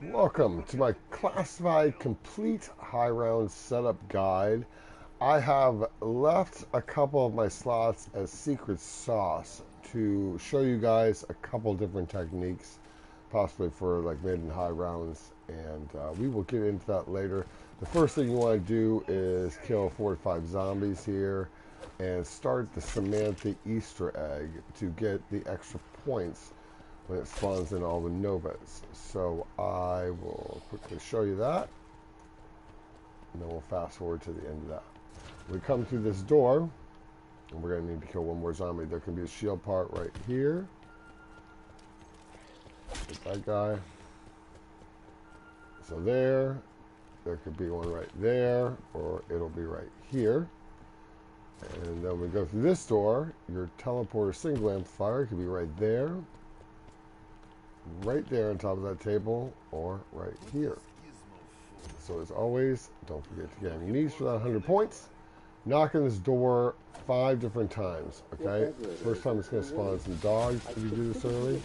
Welcome to my classified complete high round setup guide. I have left a couple of my slots as secret sauce to show you guys a couple different techniques, possibly for like mid and high rounds, and we will get into that later. The first thing you want to do is kill 4 to 5 zombies here and start the Samantha Easter egg to get the extra points when it spawns in all the novas. So I will quickly show you that, and then we'll fast forward to the end of that. We come through this door, and we're going to need to kill one more zombie. There can be a shield part right here. Get that guy. So there could be one right there, or it'll be right here. And then we go through this door, your teleporter single amplifier could be right there on top of that table, or right here. So as always, don't forget to get ammunition for that 100 points. Knock on this door 5 different times, okay? First time it's going to spawn some dogs if you do this early.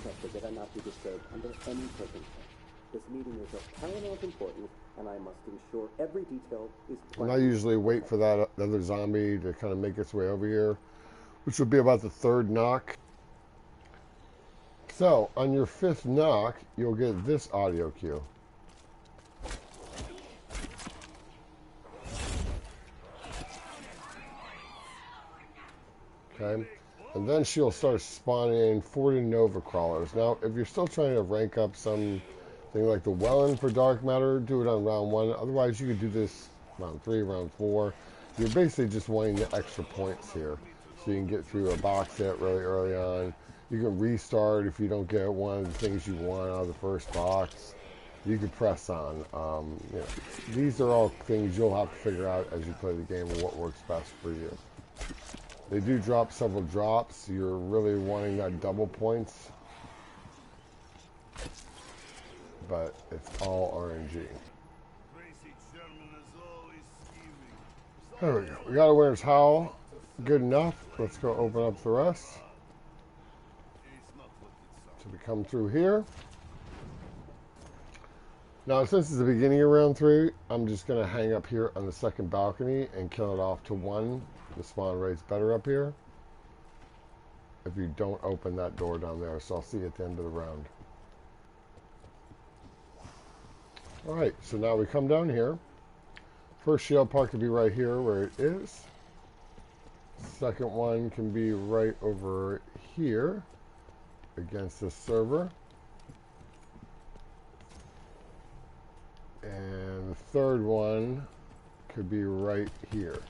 This meeting is of paramount importance, and I must ensure every detail is And I usually wait for that other zombie to kind of make its way over here, which will be about the 3rd knock. So, on your 5th knock, you'll get this audio cue. Okay, and then she'll start spawning 40 Nova Crawlers. Now, if you're still trying to rank up something like the Welland for Dark Matter, do it on round 1. Otherwise, you could do this round 3, round 4. You're basically just wanting the extra points here, so you can get through a box hit really early on. You can restart if you don't get one of the things you want out of the first box. You can press on. You know, these are all things you'll have to figure out as you play the game and what works best for you. They do drop several drops. You're really wanting that double points, but it's all RNG. There we go. We got a winner's howl. Good enough. Let's go open up the rest. So we come through here. Now, since it's the beginning of round 3, I'm just going to hang up here on the second balcony and kill it off to 1. The spawn rate's better up here if you don't open that door down there. So I'll see you at the end of the round. Alright, so now we come down here. First shield part can be right here where it is. Second one can be right over here against this server. And the third one could be right here.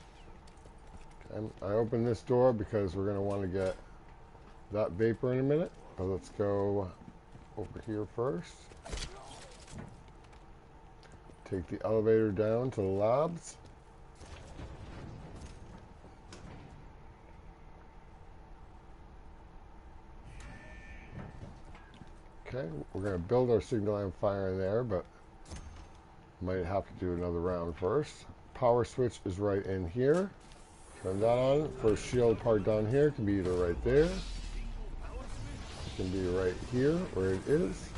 And I open this door because we're going to want to get that vapor in a minute. But let's go over here first. Take the elevator down to the labs. Okay, we're going to build our signal amplifier in there, but might have to do another round first. Power switch is right in here. Turn that on. First shield part down here can be either right there. It can be right here where it is.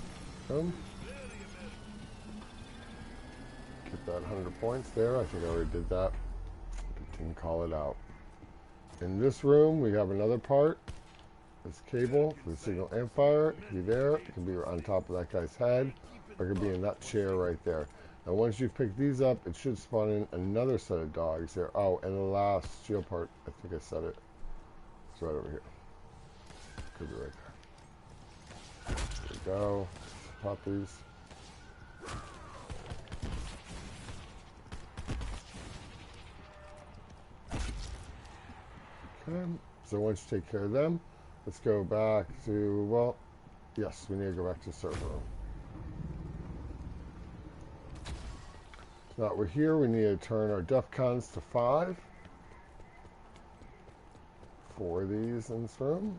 Get that 100 points there. I think I already did that. Didn't call it out. In this room, we have another part. This cable for the signal amplifier. It can be there. It can be on top of that guy's head. Or it can be in that chair right there. Now, once you've picked these up, it should spawn in another set of dogs there. Oh, and the last shield part, I think I said it. It's right over here. Could be right there. There we go. Pop these. Okay, so once you take care of them, let's go back to, well, yes, we need to go back to server room. Now that we're here, we need to turn our Defcons to 5. 4 of these in this room.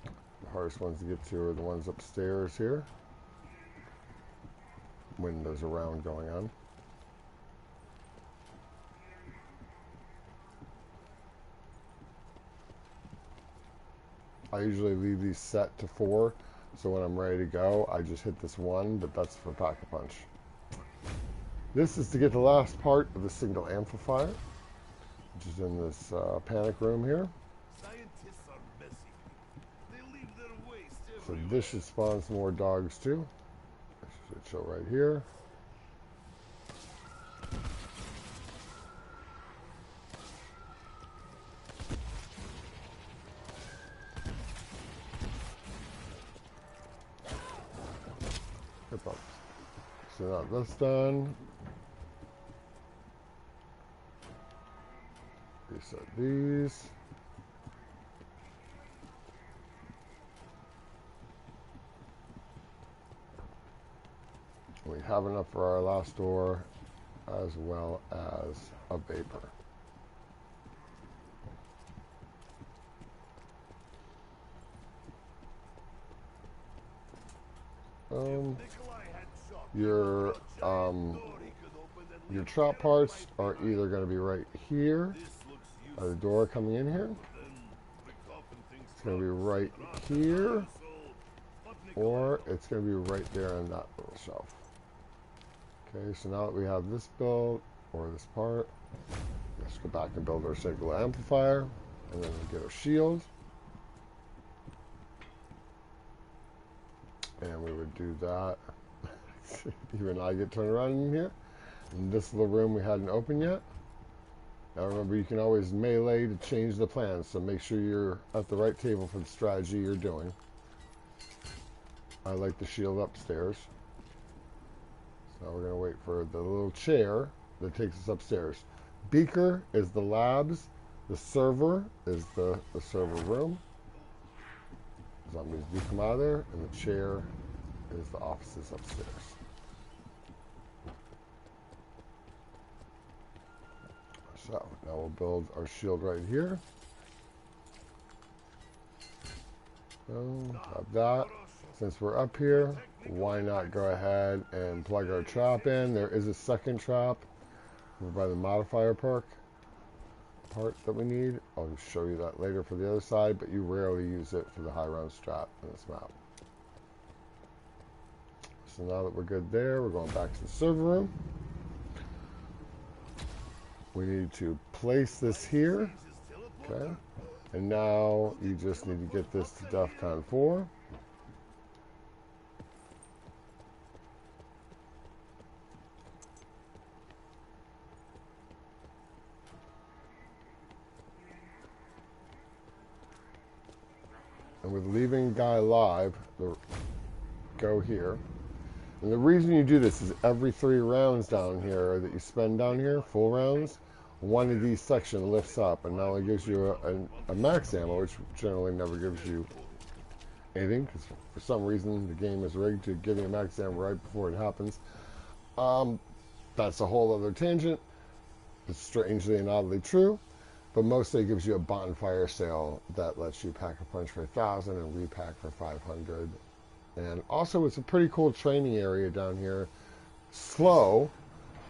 The hardest ones to get to are the ones upstairs here, when there's a round going on. I usually leave these set to 4. So when I'm ready to go, I just hit this one, but that's for Pack-a-Punch. This is to get the last part of the single amplifier, which is in this panic room here. Scientists are messy. They leave their waste So everywhere. this should spawn some more dogs too. This should show right here. So now that's done. Reset these. We have enough for our last door, as well as a vapor. Your your trap parts are either going to be right here, by the door coming in here. It's going to be right here, or it's going to be right there on that little shelf. Okay, so now that we have this built, or this part, let's go back and build our single amplifier, and then we'll get our shield. And we would do that. Even I get turned around in here. In this little room we hadn't opened yet. Now remember, you can always melee to change the plans, so make sure you're at the right table for the strategy you're doing. I like the shield upstairs. So now we're going to wait for the little chair that takes us upstairs. Beaker is the labs. The server is the server room. Zombies do come out of there, and the chair is the offices upstairs. So now we'll build our shield right here. So have that. Since we're up here, why not go ahead and plug our trap in? There is a second trap over by the modifier perk part that we need. I'll show you that later for the other side, but you rarely use it for the high round strap in this map. So now that we're good there, we're going back to the server room. We need to place this here, okay? And now you just need to get this to Defcon 4. And with leaving guy alive, go here. And the reason you do this is every 3 rounds down here that you spend down here, full rounds, one of these sections lifts up and not only gives you a max ammo, which generally never gives you anything, because for some reason the game is rigged to give you a max ammo right before it happens. That's a whole other tangent. It's strangely and oddly true. But mostly it gives you a bonfire sale that lets you pack a punch for 1,000 and repack for 500. And also it's a pretty cool training area down here. Slow,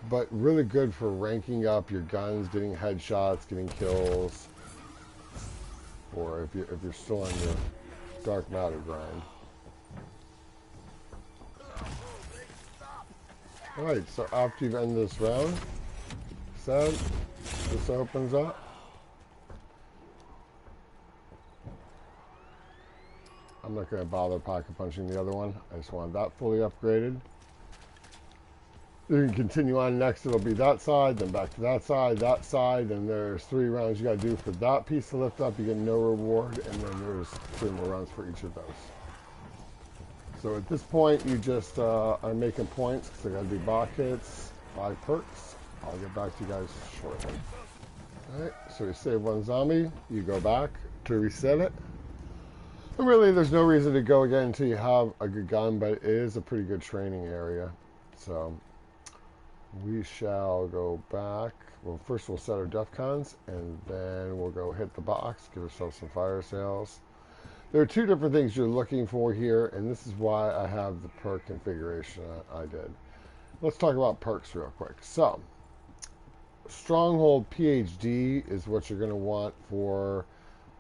but really good for ranking up your guns, getting headshots, getting kills. Or if you're still on your dark matter grind. Alright, so after you've ended this round, this opens up. I'm not going to bother pocket punching the other one. I just want that fully upgraded. You can continue on next. It'll be that side, then back to that side, and there's 3 rounds you got to do for that piece to lift up. You get no reward, and then there's 3 more rounds for each of those. So at this point, you just are making points because they got to do bot hits, 5 perks. I'll get back to you guys shortly. Alright, so you save 1 zombie. You go back to reset it. And really, there's no reason to go again until you have a good gun, but it is a pretty good training area. So we shall go back. Well, first we'll set our Defcons, and then we'll go hit the box, give ourselves some fire sales. There are 2 different things you're looking for here, and this is why I have the perk configuration I did. Let's talk about perks real quick. So, Stronghold PhD is what you're going to want for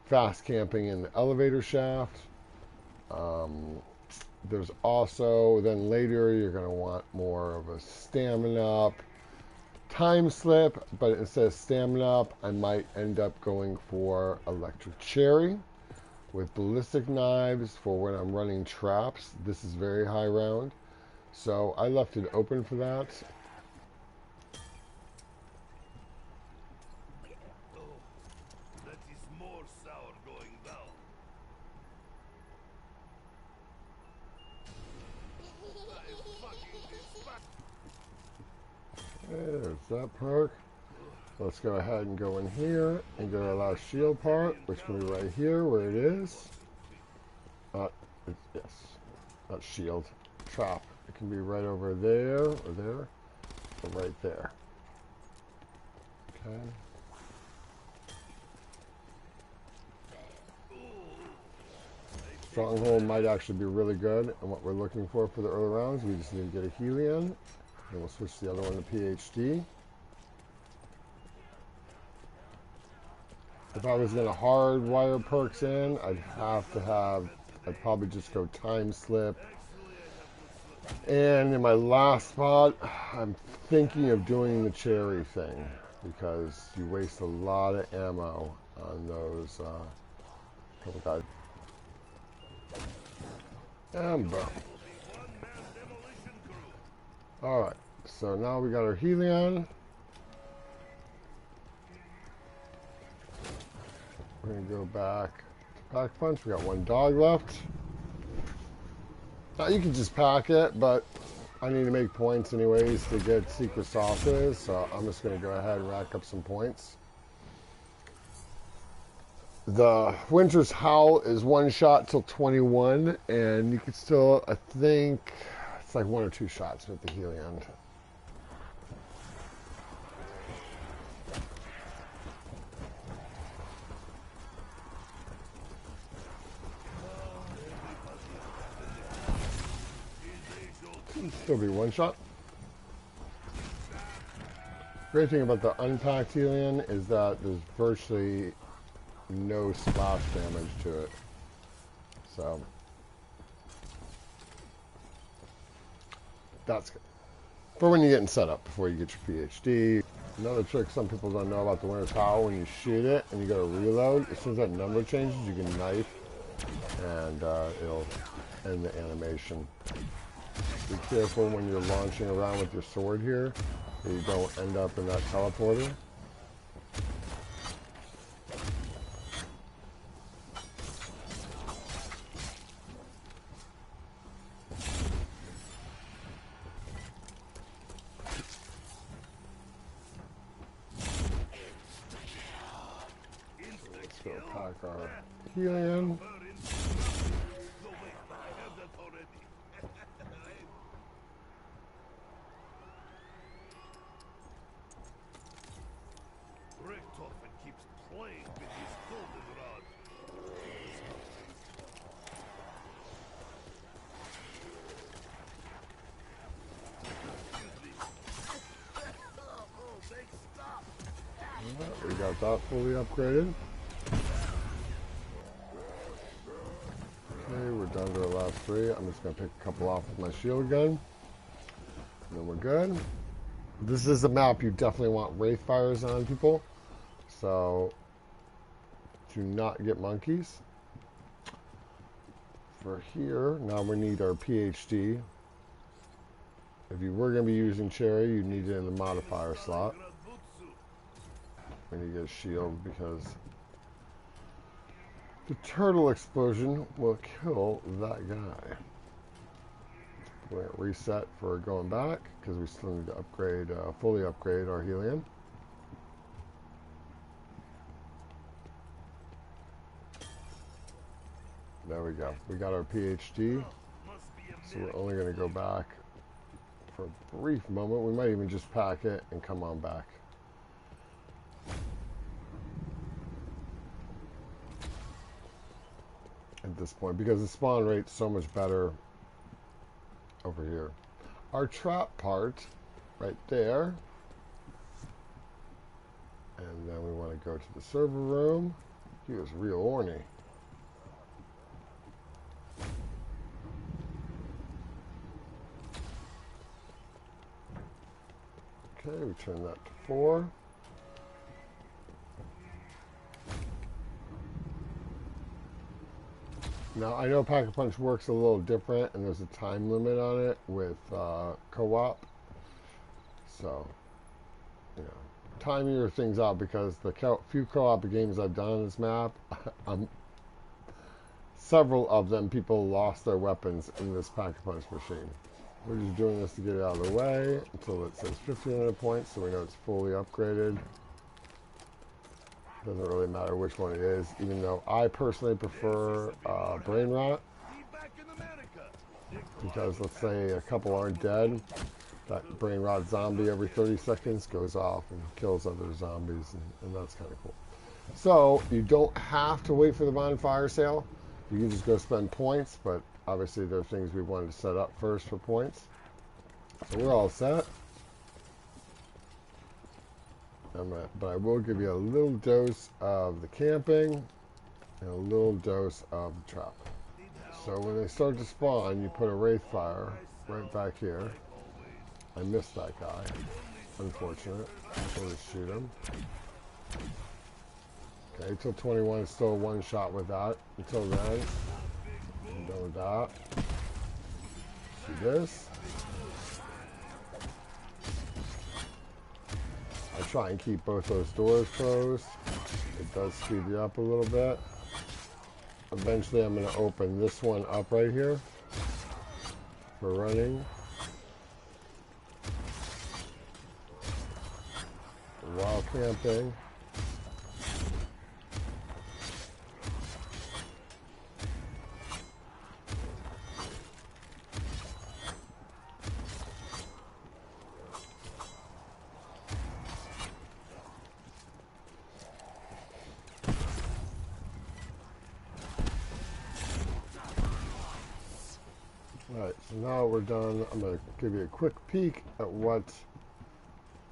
fast camping in the elevator shaft. There's also, then later you're going to want more of a stamina up, time slip, but instead of stamina up, I might end up going for electric cherry with ballistic knives for when I'm running traps. This is very high round, so I left it open for that. Oh, that is more sour going down. I fucking despise. There's that perk. Let's go ahead and go in here and go to the last shield part, which can be right here where it is. Yes, not shield, trap. It can be right over there, or there, or right there. Okay. Stronghold might actually be really good, and what we're looking for the early rounds, we just need to get a Helion, and we'll switch the other one to PhD. If I was going to hardwire perks in, I'd probably just go time slip. And in my last spot, I'm thinking of doing the cherry thing because you waste a lot of ammo on those couple guys. And boom. Alright, so now we got our Helion. We're going to go back to Pack Punch. We got one dog left. Now you can just pack it, but I need to make points anyways to get secret sauces, so I'm just going to go ahead and rack up some points. The Winter's Howl is one shot till 21, and you can still, I think, it's like 1 or 2 shots with the Helion. Still be one shot. Great thing about the unpacked Helion is that there's virtually no splash damage to it. So that's good. For when you're getting set up before you get your PhD. Another trick some people don't know about the Winter's Howl, when you shoot it and you go to reload, as soon as that number changes, you can knife and it'll end the animation. Be careful when you're launching around with your sword here, that you don't end up in that teleporter. Let's go pack our Helion. We got that fully upgraded. Okay, we're down to our last 3. I'm just going to pick a couple off with my shield gun. And then we're good. This is a map you definitely want Wraith Fires on, people. So, do not get monkeys. For here, now we need our PhD. If you were going to be using Cherry, you need it in the modifier slot. We need to get a shield because the turtle explosion will kill that guy. We're going to reset for going back because we still need to upgrade, fully upgrade our Helion. There we go. We got our PhD. So we're only going to go back for a brief moment. We might even just pack it and come on back. At this point, because the spawn rate's so much better over here. Our trap part right there, and then we want to go to the server room. He was real orny. Okay, we turn that to 4. Now, I know Pack-a-Punch works a little different, and there's a time limit on it with co-op. So, you know, timing your things out, because the few co-op games I've done on this map, several of them, people lost their weapons in this Pack-a-Punch machine. We're just doing this to get it out of the way until it says 1500 points, so we know it's fully upgraded. Doesn't really matter which one it is, even though I personally prefer Brain Rot, because let's say a couple aren't dead, that Brain Rot zombie every 30 seconds goes off and kills other zombies, and that's kind of cool. So you don't have to wait for the bonfire sale. You can just go spend points, but obviously there are things we wanted to set up first for points. So we're all set. But I will give you a little dose of the camping and a little dose of the trap. So when they start to spawn, you put a Wraith Fire right back here. I missed that guy. Unfortunate. So just shoot him. Okay, till 21 is still one shot with that. Until then, I'm done with that. See this? I try and keep both those doors closed. It does speed you up a little bit. Eventually I'm going to open this one up right here for running. While camping. Alright, so now we're done. I'm going to give you a quick peek at what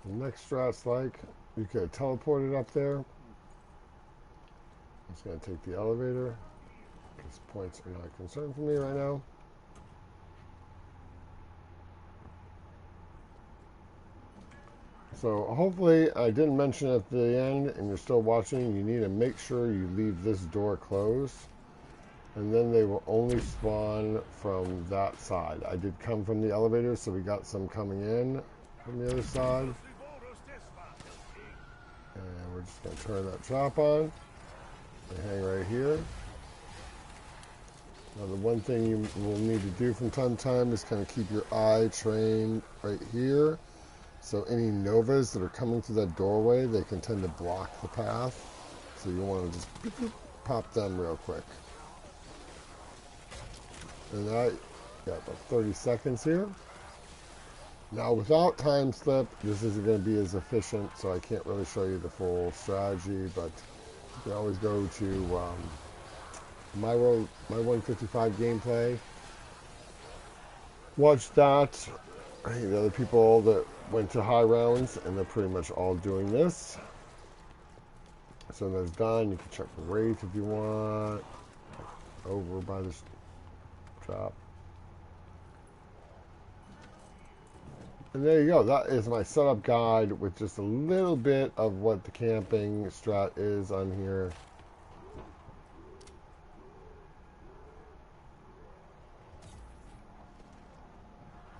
the next strat's like. You could have teleported up there. I'm just going to take the elevator, because points are not a concern for me right now. So hopefully I didn't mention at the end and you're still watching, you need to make sure you leave this door closed. And then they will only spawn from that side. I did come from the elevator, so we got some coming in from the other side. And we're just going to turn that trap on and hang right here. Now the one thing you will need to do from time to time is kind of keep your eye trained right here. So any novas that are coming through that doorway, they can tend to block the path. So you want to just pop them real quick. And I got about 30 seconds here. Now without time slip, this isn't going to be as efficient, so I can't really show you the full strategy, but you can always go to my 155 gameplay. Watch that. The other people that went to high rounds, and they're pretty much all doing this. So when that's done, you can check the Wraith if you want. Over by this trap. And there you go. That is my setup guide with just a little bit of what the camping strat is on here.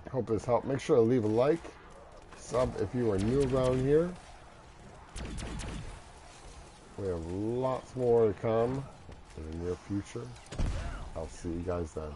Hope this helped. Make sure to leave a like, sub if you are new around here. We have lots more to come in the near future. I'll see you guys then.